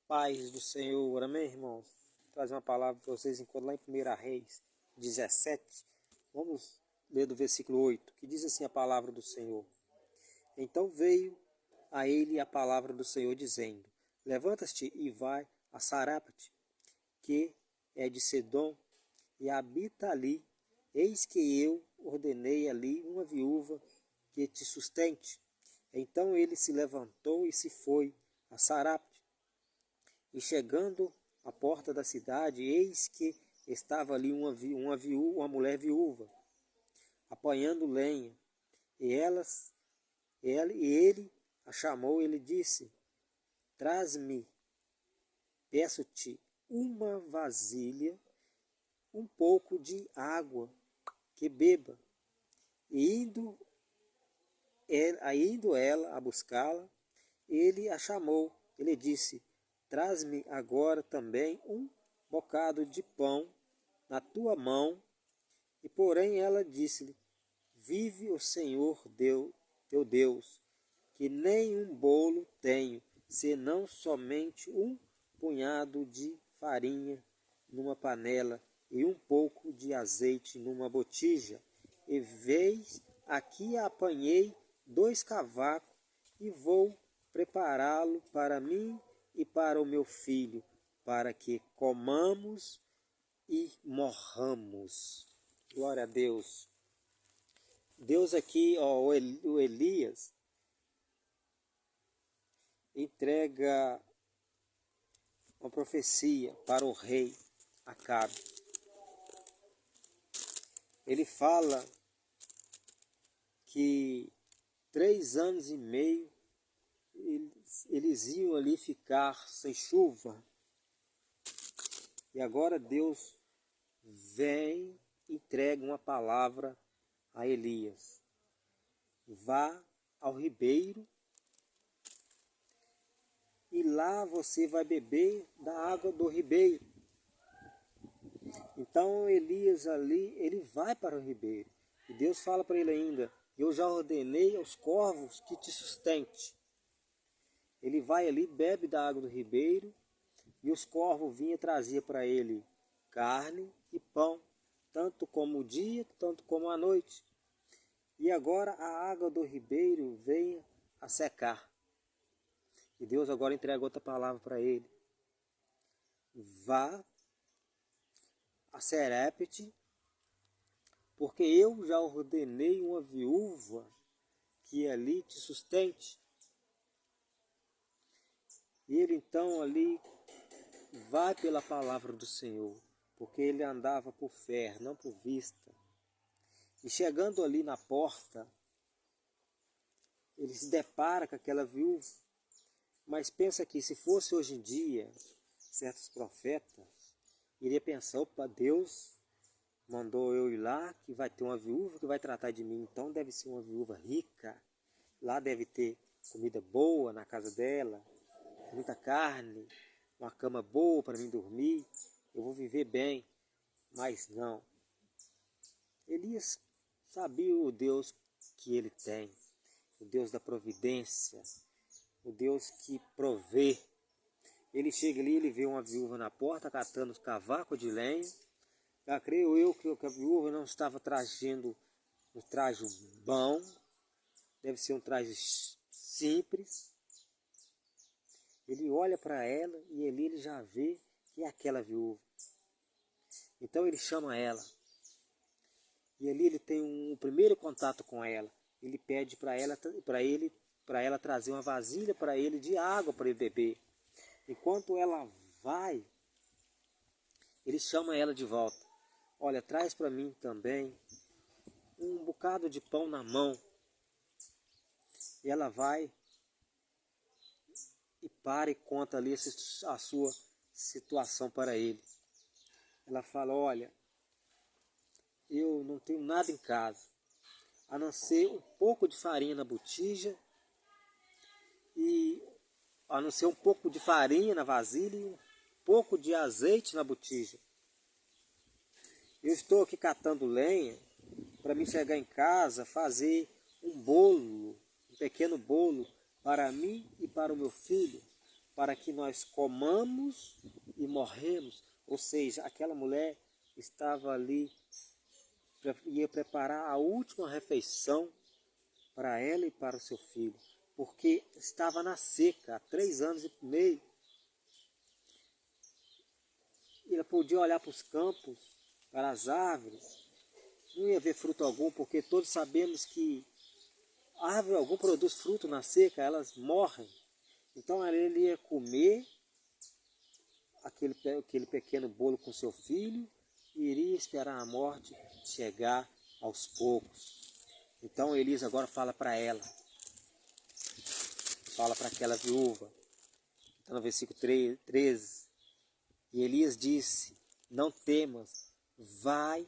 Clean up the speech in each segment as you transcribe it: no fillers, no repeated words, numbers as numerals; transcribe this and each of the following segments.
Paz do Senhor, amém, irmãos? Vou trazer uma palavra para vocês enquanto lá em 1 Reis 17. Vamos ler do versículo 8, que diz assim a palavra do Senhor. Então veio a ele a palavra do Senhor, dizendo: Levanta-te e vai a Sarapte, que é de Sedom, e habita ali. Eis que eu ordenei ali uma viúva que te sustente. Então ele se levantou e se foi a Sarapte. E chegando à porta da cidade, eis que estava ali uma mulher viúva, apanhando lenha. E ele a chamou e lhe disse: Traz-me, peço-te, uma vasilha, um pouco de água, que beba. E indo ela a buscá-la, ele a chamou. Ele disse: Traz-me agora também um bocado de pão na tua mão. E porém ela disse-lhe: Vive o Senhor teu Deus, que nem um bolo tenho, senão somente um punhado de farinha numa panela e um pouco de azeite numa botija. E veis, aqui apanhei 2 cavacos e vou prepará-lo para mim e para o meu filho, para que comamos e morramos. Glória a Deus. Deus aqui, ó, o Elias, entrega uma profecia para o rei Acabe. Ele fala que 3 anos e meio eles iam ali ficar sem chuva. E agora Deus vem e entrega uma palavra a Elias: vá ao ribeiro e lá você vai beber da água do ribeiro. Então Elias ali, ele vai para o ribeiro. E Deus fala para ele ainda: eu já ordenei aos corvos que te sustente. Ele vai ali, bebe da água do ribeiro, e os corvos vinham e traziam para ele carne e pão, tanto como o dia, tanto como a noite. E agora a água do ribeiro vem a secar. E Deus agora entrega outra palavra para ele: vá a Serepte, porque eu já ordenei uma viúva que ali te sustente. E ele então ali vai pela palavra do Senhor, porque ele andava por fé, não por vista. E chegando ali na porta, ele se depara com aquela viúva. Mas pensa que se fosse hoje em dia, certos profetas iria pensar: opa, Deus mandou eu ir lá, que vai ter uma viúva que vai tratar de mim, então deve ser uma viúva rica, lá deve ter comida boa na casa dela, muita carne, uma cama boa para mim dormir, eu vou viver bem. Mas não. Elias sabia o Deus que ele tem, o Deus da providência, o Deus que provê. Ele chega ali, ele vê uma viúva na porta catando os cavacos de lenha. Já creio eu que a viúva não estava trazendo um traje bom, deve ser um traje simples. Ele olha para ela e ali ele já vê que é aquela viúva. Então ele chama ela. E ali ele tem um primeiro contato com ela. Ele pede para ela trazer uma vasilha para ele de água para ele beber. Enquanto ela vai, ele chama ela de volta. Olha, traz para mim também um bocado de pão na mão. E ela vai e para e conta ali a sua situação para ele. Ela fala: olha, eu não tenho nada em casa, a não ser um pouco de farinha na botija, e a não ser um pouco de farinha na vasilha e um pouco de azeite na botija. Eu estou aqui catando lenha para mim chegar em casa, fazer um bolo, um pequeno bolo para mim e para o meu filho. para que nós comamos e morremos. Ou seja, aquela mulher estava ali, ia preparar a última refeição para ela e para o seu filho, porque estava na seca há 3 anos e meio. Ela podia olhar para os campos, para as árvores, não ia ver fruto algum, porque todos sabemos que árvore algum produz fruto na seca, elas morrem. Então ele ia comer aquele pequeno bolo com seu filho e iria esperar a morte chegar aos poucos. Então Elias agora fala para ela, fala para aquela viúva, está no versículo 13. E Elias disse: não temas, vai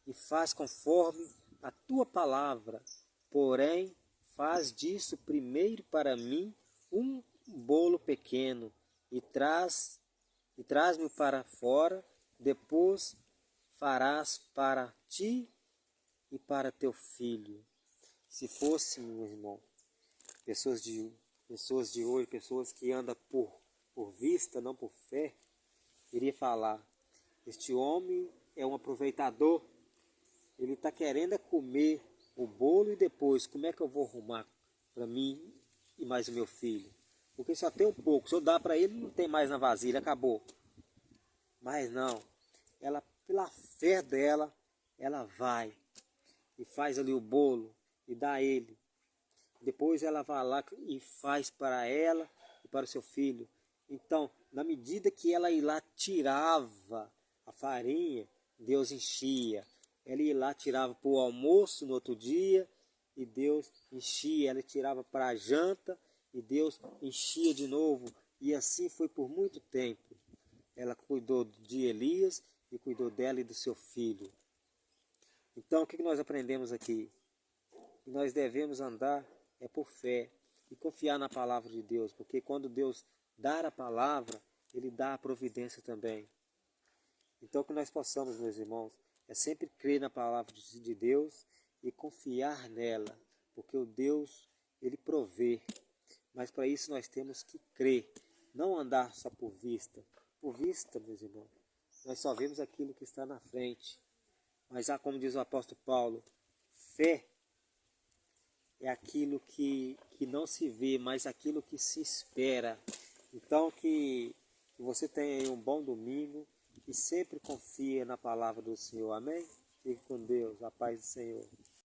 e faz conforme a tua palavra, porém faz disso primeiro para mim um bolo pequeno e traz-me para fora, depois farás para ti e para teu filho. Se fosse, meu irmão, pessoas de hoje, pessoas que andam por vista, não por fé, iria falar: este homem é um aproveitador, ele está querendo comer o bolo e depois, como é que eu vou arrumar para mim e mais o meu filho? Porque só tem um pouco, se eu dar para ele, não tem mais na vasilha, acabou. Mas não, ela, pela fé dela, ela vai e faz ali o bolo e dá a ele. Depois ela vai lá e faz para ela e para o seu filho. Então, na medida que ela ia lá tirava a farinha, Deus enchia. Ela ia lá, tirava para o almoço no outro dia e Deus enchia. Ela tirava para a janta e Deus enchia de novo. E assim foi por muito tempo. Ela cuidou de Elias e cuidou dela e do seu filho. Então, o que nós aprendemos aqui? Que nós devemos andar por fé e confiar na palavra de Deus, porque quando Deus dá a palavra, Ele dá a providência também. Então que nós possamos, meus irmãos, sempre crer na palavra de Deus e confiar nela, porque o Deus, Ele provê. Mas para isso nós temos que crer, não andar só por vista. Por vista, meus irmãos, nós só vemos aquilo que está na frente. Mas como diz o apóstolo Paulo, fé é aquilo que não se vê, mas aquilo que se espera. Então que você tenha aí um bom domingo e sempre confie na palavra do Senhor. Amém? Fique com Deus, a paz do Senhor.